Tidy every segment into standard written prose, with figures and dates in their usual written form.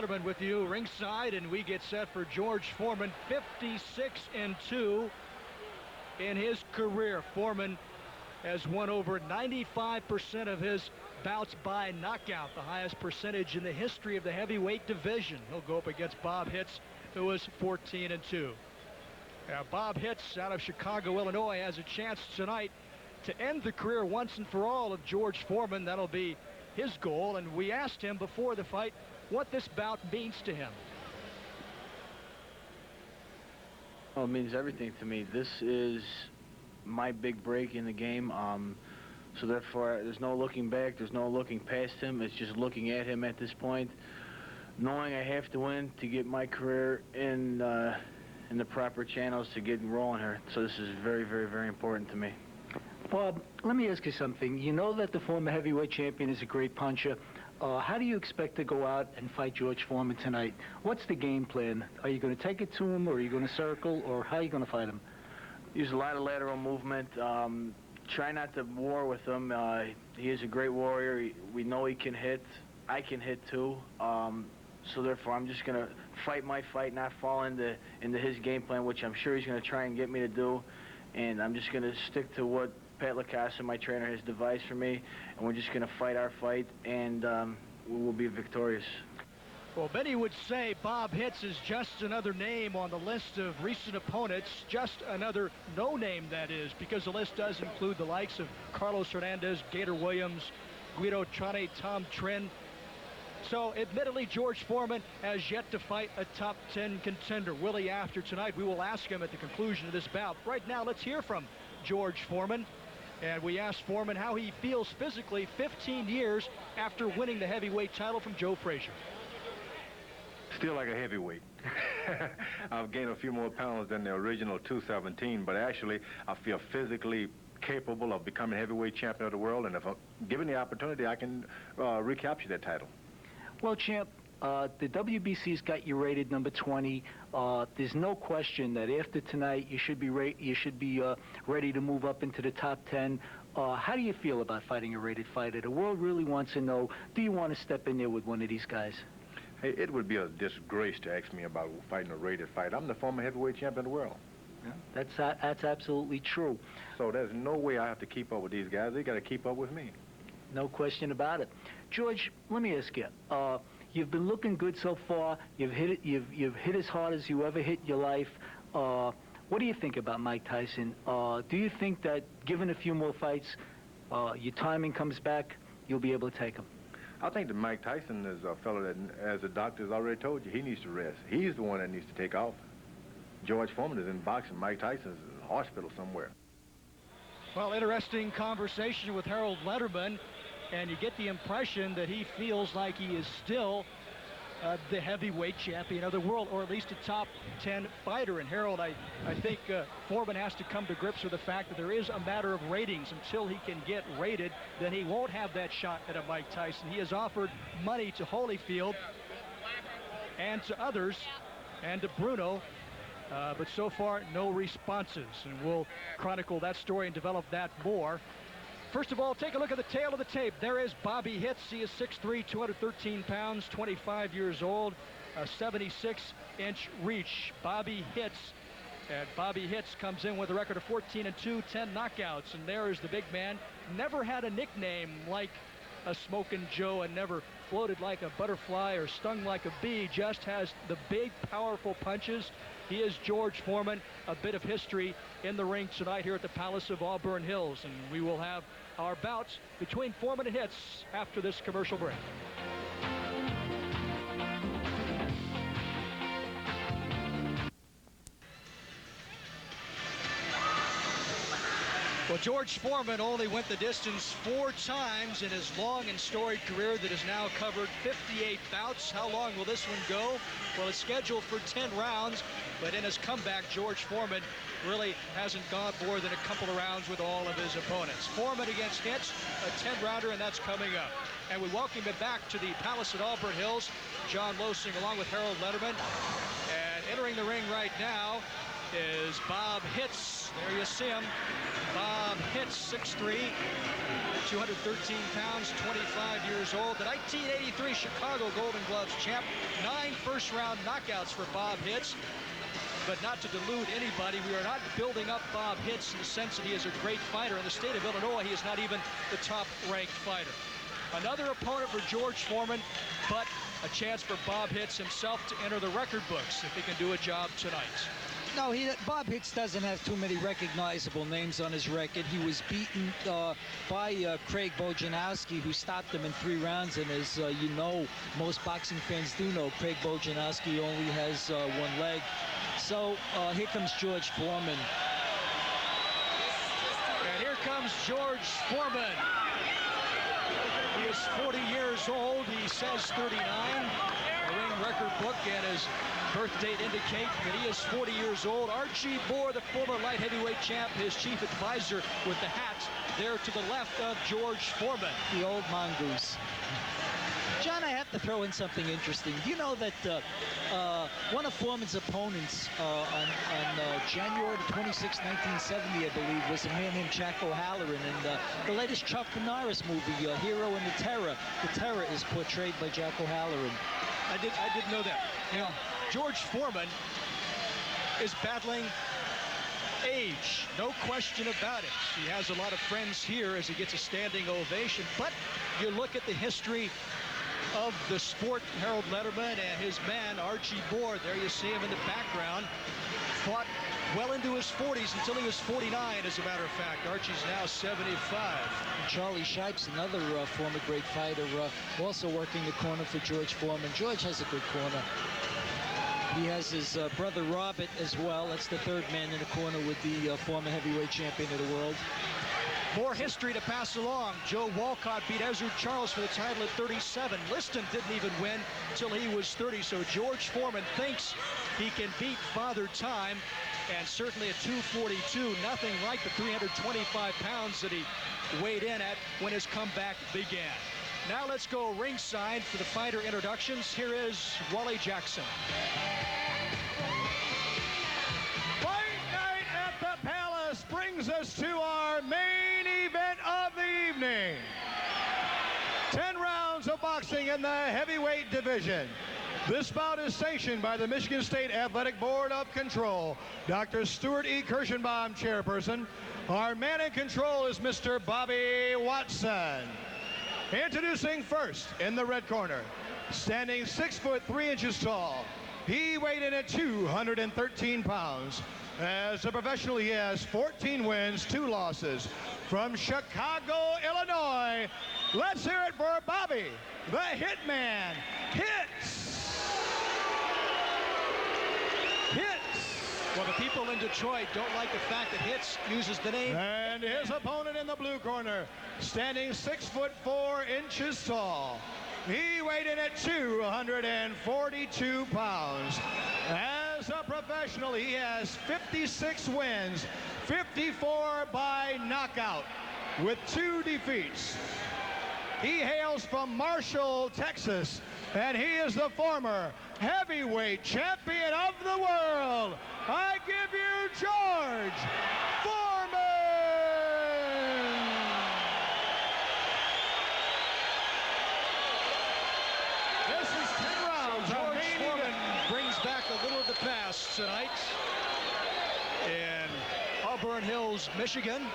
Letterman with you ringside, and we get set for George Foreman. 56-2 in his career. Foreman has won over 95% of his bouts by knockout, the highest percentage in the history of the heavyweight division. He'll go up against Bob Hitz, who is 14-2. Now, Bob Hitz out of Chicago, Illinois, has a chance tonight to end the career once and for all of George Foreman. That'll be his goal, and we asked him before the fight what this bout means to him. Well, it means everything to me. This is my big break in the game. So therefore, there's no looking back. There's no looking past him. It's just looking at him at this point, knowing I have to win to get my career in the proper channels to get rolling here. So this is very, very, very important to me. Bob, let me ask you something. You know that the former heavyweight champion is a great puncher. How do you expect to go out and fight George Foreman tonight? What's the game plan? Are you going to take it to him, or are you going to circle, or how are you going to fight him? Use a lot of lateral movement. Try not to war with him. He is a great warrior. We know he can hit. I can hit too. So therefore, I'm just going to fight my fight, not fall into his game plan, which I'm sure he's going to try and get me to do. And I'm just going to stick to what Pat LaCassa, my trainer, has devised for me, and we're just going to fight our fight, and we will be victorious. Well, many would say Bob Hitz is just another name on the list of recent opponents, just another no-name, that is, because the list does include the likes of Carlos Hernandez, Gator Williams, Guido Trane, Tom Trin. So, admittedly, George Foreman has yet to fight a top 10 contender. Will he after tonight? We will ask him at the conclusion of this bout. Right now, let's hear from George Foreman. And we asked Foreman how he feels physically 15 years after winning the heavyweight title from Joe Frazier. Still like a heavyweight. I've gained a few more pounds than the original 217, but actually I feel physically capable of becoming heavyweight champion of the world, and if I'm given the opportunity, I can recapture that title. Well, champ, the WBC's got you rated number 20. There's no question that after tonight you should be ready to move up into the top 10. How do you feel about fighting a rated fighter? The world really wants to know, do you want to step in there with one of these guys? Hey, it would be a disgrace to ask me about fighting a rated fight. I'm the former heavyweight champion of the world. Yeah, that's absolutely true. So there's no way I have to keep up with these guys. They got to keep up with me. No question about it. George, let me ask you. You've been looking good so far. You've hit as hard as you ever hit in your life. What do you think about Mike Tyson? Do you think that given a few more fights, your timing comes back, you'll be able to take him? I think that Mike Tyson is a fellow that, as the doctor's already told you, he needs to rest. He's the one that needs to take off. George Foreman is in boxing. Mike Tyson's in the hospital somewhere. Well, interesting conversation with Harold Letterman, and you get the impression that he feels like he is still the heavyweight champion of the world, or at least a top 10 fighter. And Harold, I think Foreman has to come to grips with the fact that there is a matter of ratings. Until he can get rated, then he won't have that shot at a Mike Tyson. He has offered money to Holyfield and to others and to Bruno, but so far no responses. And we'll chronicle that story and develop that more. First of all, take a look at the tail of the tape. There is Bobby Hitz. He is 6'3", 213 pounds, 25 years old, a 76-inch reach. Bobby Hitz. And Bobby Hitz comes in with a record of 14-2, 10 knockouts. And there is the big man. Never had a nickname like a Smokin' Joe, and never floated like a butterfly or stung like a bee. Just has the big, powerful punches. He is George Foreman. A bit of history in the ring tonight here at the Palace of Auburn Hills. And we will have our bouts between Foreman and Hitz after this commercial break. Well, George Foreman only went the distance 4 times in his long and storied career that has now covered 58 bouts. How long will this one go? Well, it's scheduled for 10 rounds, but in his comeback, George Foreman really hasn't gone more than a couple of rounds with all of his opponents. Foreman against Hitz, a 10-rounder, and that's coming up. And we welcome him back to the Palace at Auburn Hills. John Losing along with Harold Letterman. And entering the ring right now is Bob Hitz. There you see him. Bob Hitz, 6'3", 213 pounds, 25 years old. The 1983 Chicago Golden Gloves champ. 9 first-round knockouts for Bob Hitz. But not to delude anybody, we are not building up Bob Hitz in the sense that he is a great fighter. In the state of Illinois, he is not even the top-ranked fighter. Another opponent for George Foreman, but a chance for Bob Hitz himself to enter the record books if he can do a job tonight. No, Bob Hitz doesn't have too many recognizable names on his record. He was beaten by Craig Bojanowski, who stopped him in 3 rounds. And as you know, most boxing fans do know, Craig Bojanowski only has 1 leg. So here comes George Foreman. And here comes George Foreman. He is 40 years old. He says 39. The ring record book and his birth date indicate that he is 40 years old. Archie Bohr, the former light heavyweight champ, his chief advisor with the hat there to the left of George Foreman. The old mongoose. John, I have to throw in something interesting. Do you know that one of Foreman's opponents on January 26, 1970, I believe, was a man named Jack O'Halloran. And the latest Chuck Norris movie, Hero and the Terror is portrayed by Jack O'Halloran. I didn't know that. You know, George Foreman is battling age, no question about it. He has a lot of friends here as he gets a standing ovation. But you look at the history of the sport, Harold Letterman and his man, Archie Bohr. There you see him in the background. Fought well into his 40s until he was 49, as a matter of fact. Archie's now 75. And Charlie Shipes, another former great fighter, also working the corner for George Foreman. George has a good corner. He has his brother Robert as well. That's the 3rd man in the corner with the former heavyweight champion of the world. More history to pass along. Joe Walcott beat Ezzard Charles for the title at 37. Liston didn't even win till he was 30. So George Foreman thinks he can beat Father Time. And certainly at 242, nothing like the 325 pounds that he weighed in at when his comeback began. Now let's go ringside for the fighter introductions. Here is Wally Jackson. Fight night at the Palace brings us to our main event of the evening. 10 rounds of boxing in the heavyweight division. This bout is sanctioned by the Michigan State Athletic Board of Control. Dr. Stuart E. Kirschenbaum, chairperson. Our man in control is Mr. Bobby Watson. Introducing first in the red corner, standing 6'3" tall. He weighed in at 213 pounds. As a professional, he has 14 wins, 2 losses. From Chicago, Illinois, let's hear it for Bobby, the Hitman, Hitz. Well, the people in Detroit don't like the fact that Hitz uses the name. And his opponent in the blue corner, standing 6'4" tall. He weighed in at 242 pounds. As a professional, he has 56 wins, 54 by knockout, with 2 defeats. He hails from Marshall, Texas, and he is the former heavyweight champion of the world. I give you George Foreman! This is 10 rounds. George Foreman brings back a little of the past tonight in Auburn Hills, Michigan.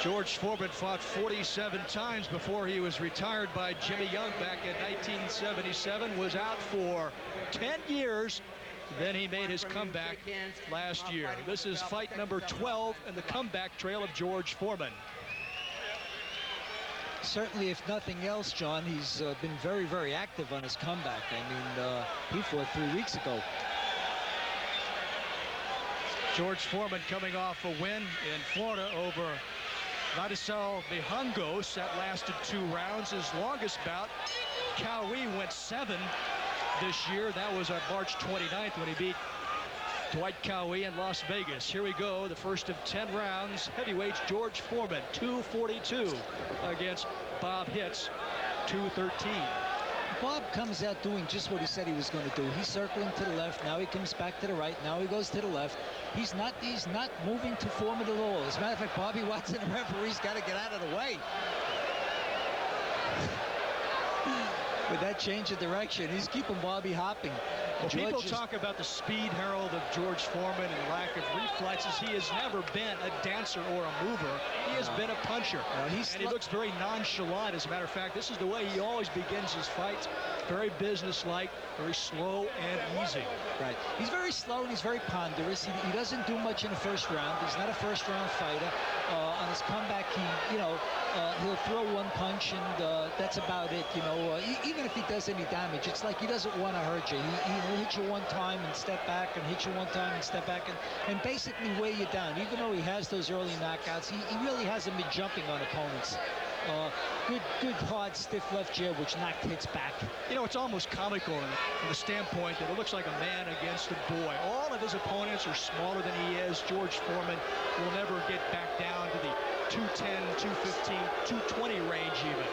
George Foreman fought 47 times before he was retired by Jimmy Young back in 1977, was out for 10 years. Then he made his comeback last year. This is fight number 12 in the comeback trail of George Foreman. Certainly, if nothing else, John, he's been very, very active on his comeback. I mean, he fought 3 weeks ago. George Foreman coming off a win in Florida over Vladislav Mihangos. That lasted 2 rounds. His longest bout, Cowie, went 7 this year. That was on March 29th when he beat Dwight Cowie in Las Vegas. Here we go, the first of 10 rounds. Heavyweights, George Foreman, 242 against Bob Hitz, 213. Bob comes out doing just what he said he was going to do. He's circling to the left. Now he comes back to the right. Now he goes to the left. He's not moving to Foreman at all. As a matter of fact, Bobby Watson, the referee's got to get out of the way. With that change of direction, he's keeping Bobby hopping. Well, people talk about the speed, Harold, of George Foreman and lack of reflexes. He has never been a dancer or a mover. He has been a puncher. And he looks very nonchalant. As a matter of fact, this is the way he always begins his fights. Very businesslike, very slow and easy. Right. He's very slow and he's very ponderous. He doesn't do much in the first round. He's not a first-round fighter. On his comeback, he'll throw one punch and that's about it. Even if he does any damage, it's like he doesn't want to hurt you. He'll hit you one time and step back, and hit you one time and step back, and basically weigh you down. Even though he has those early knockouts, he really hasn't been jumping on opponents. Good hard, stiff left jab, which knocked Hitz back. It's almost comical from the standpoint that it looks like a man against a boy. All of his opponents are smaller than he is. George Foreman will never get back down to the 210, 215, 220 range even.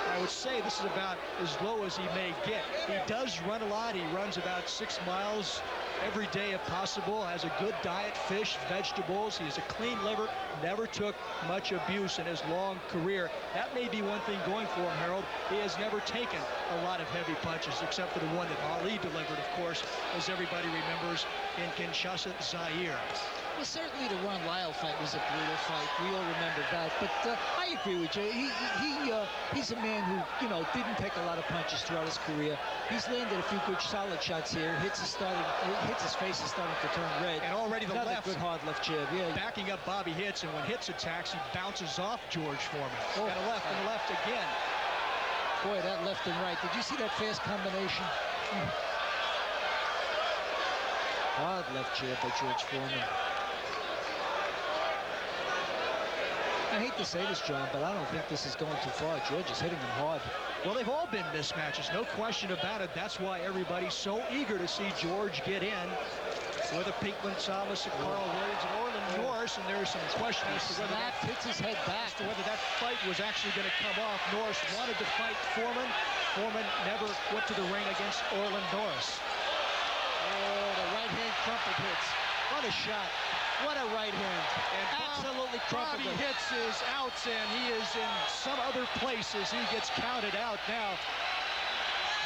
I would say this is about as low as he may get. He does run a lot. He runs about 6 miles every day if possible, has a good diet, fish, vegetables. He has a clean liver, never took much abuse in his long career. That may be one thing going for him, Harold. He has never taken a lot of heavy punches, except for the one that Ali delivered, of course, as everybody remembers, in Kinshasa, Zaire. Well, certainly the Ron Lyle fight was a brutal fight. We all remember that. But I agree with you. He's a man who, didn't take a lot of punches throughout his career. He's landed a few good solid shots here. Hitz his face is starting to turn red. And already the left. Good hard left jab. Yeah. Backing up Bobby Hitz, and when Hitz attacks, he bounces off George Foreman. And a left again. Boy, that left and right. Did you see that fast combination? Hard left jab by George Foreman. I hate to say this, John, but I don't think this is going too far. George is hitting him hard. Well, they've all been mismatches, no question about it. That's why everybody's so eager to see George get in with a Pink Gonzalez, a Carl Williams, and Orland Norris, and there's some question as to whether that hits his head back. As to whether that fight was actually going to come off. Norris wanted to fight Foreman. Foreman never went to the ring against Orland Norris. Oh, the right hand trumpet hits. What a shot. What a right hand. And absolutely Bobby Hitz is out, and he is in some other places. He gets counted out now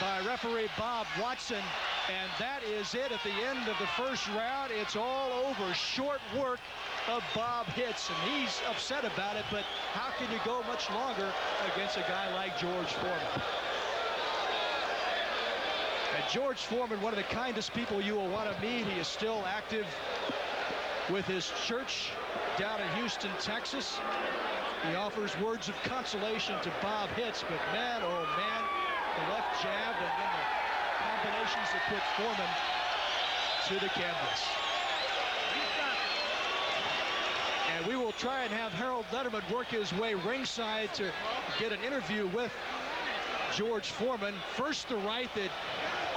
by referee Bob Watson. And that is it at the end of the first round. It's all over. Short work of Bob Hitz, and he's upset about it, but how can you go much longer against a guy like George Foreman? And George Foreman, one of the kindest people you will want to meet. He is still active with his church down in Houston, Texas. He offers words of consolation to Bob Hitz, but man, oh man, the left jab and then the combinations that put Foreman to the canvas. And we will try and have Harold Letterman work his way ringside to get an interview with George Foreman. First the right that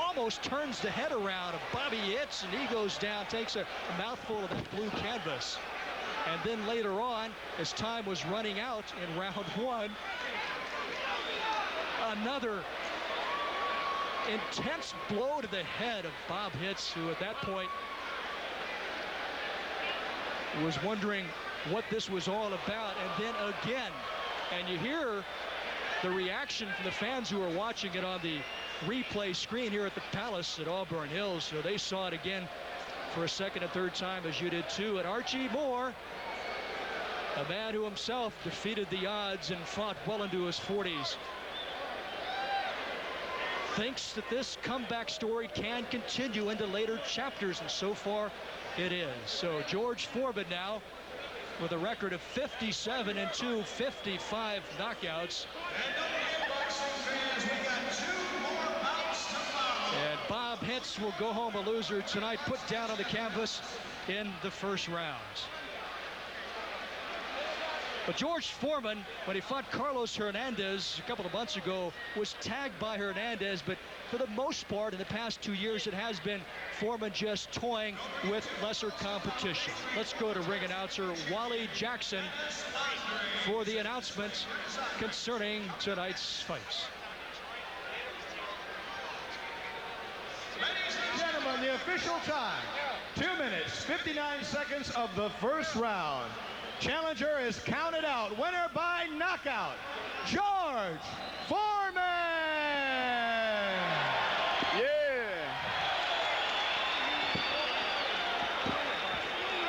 almost turns the head around of Bobby Hitz, and he goes down, takes a mouthful of the blue canvas. And then later on, as time was running out in round one, another intense blow to the head of Bob Hitz, who at that point was wondering what this was all about. And then again, and you hear the reaction from the fans who are watching it on the replay screen here at the Palace at Auburn Hills. So they saw it again for a second and third time, as you did too. And Archie Moore, a man who himself defeated the odds and fought well into his 40s, thinks that this comeback story can continue into later chapters, and so far it is. So George Foreman now with a record of 57-2, 55 knockouts. And Bob Hitz will go home a loser tonight, put down on the canvas in the first round. But George Foreman, when he fought Carlos Hernandez a couple of months ago, was tagged by Hernandez, but for the most part in the past 2 years it has been Foreman just toying with lesser competition. Let's go to ring announcer Wally Jackson for the announcement concerning tonight's fights. official time, 2 minutes, 59 seconds of the first round. Challenger is counted out. Winner by knockout, George Foreman.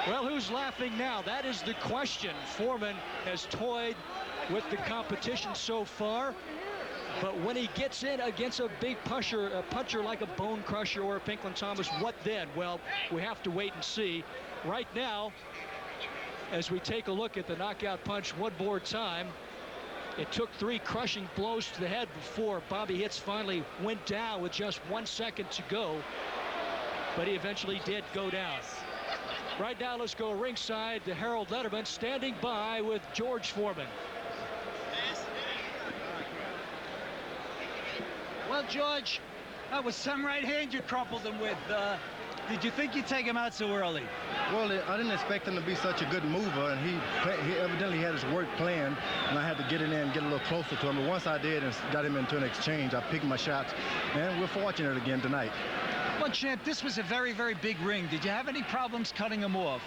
Well, who's laughing now? That is the question. Foreman has toyed with the competition so far, but when he gets in against a big puncher like a Bone Crusher or a Pinklon Thomas, what then? Well, we have to wait and see. Right now, as we take a look at the knockout punch one more time, it took 3 crushing blows to the head before Bobby Hitz finally went down with just 1 second to go, but he eventually did go down. Right now, let's go ringside to Harold Letterman, standing by with George Foreman. Well, George, that was some right hand you crumpled him with. Did you think you'd take him out so early? Well, I didn't expect him to be such a good mover, and he evidently had his work planned, and I had to get in there and get a little closer to him. But once I did and got him into an exchange, I picked my shots, and we're fortunate again tonight. Well, champ, this was a very, very big ring. Did you have any problems cutting him off?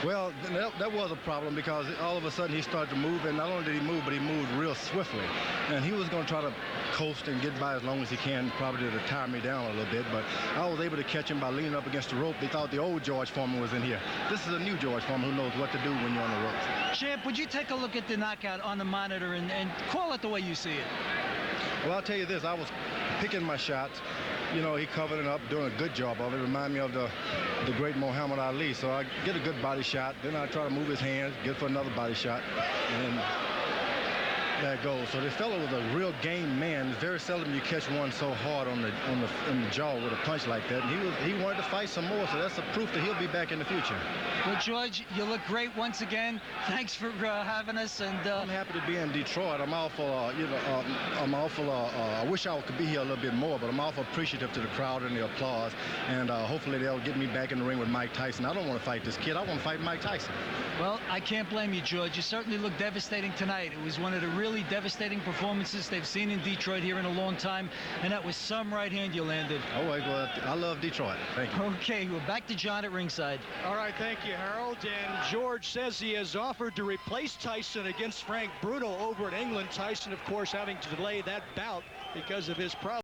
Well, that was a problem because all of a sudden he started to move, and not only did he move, but he moved real swiftly. And he was going to try to coast and get by as long as he can, probably to tire me down a little bit. But I was able to catch him by leaning up against the rope. They thought the old George Foreman was in here. This is a new George Foreman who knows what to do when you're on the ropes. Champ, would you take a look at the knockout on the monitor and call it the way you see it? Well, I'll tell you this. I was picking my shots. You know, he covered it up, doing a good job of it. Remind me of the great Muhammad Ali. So I get a good body shot, then I try to move his hands, get for another body shot, and then there it goes. So this fellow was a real game man. It's very seldom you catch one so hard in the jaw with a punch like that. And he wanted to fight some more, so that's a proof that he'll be back in the future. Well, George, you look great once again. Thanks for having us. And I'm happy to be in Detroit. I'm awful, I wish I could be here a little bit more, but I'm awful appreciative to the crowd and the applause. And hopefully they'll get me back in the ring with Mike Tyson. I don't want to fight this kid. I want to fight Mike Tyson. Well, I can't blame you, George. You certainly look devastating tonight. It was one of the really devastating performances they've seen in Detroit here in a long time, and that was some right hand you landed. Oh, well, I love Detroit. Thank you. Okay, we're back to John at ringside. All right, thank you, Harold. And George says he has offered to replace Tyson against Frank Bruno over in England. Tyson, of course, having to delay that bout because of his problem.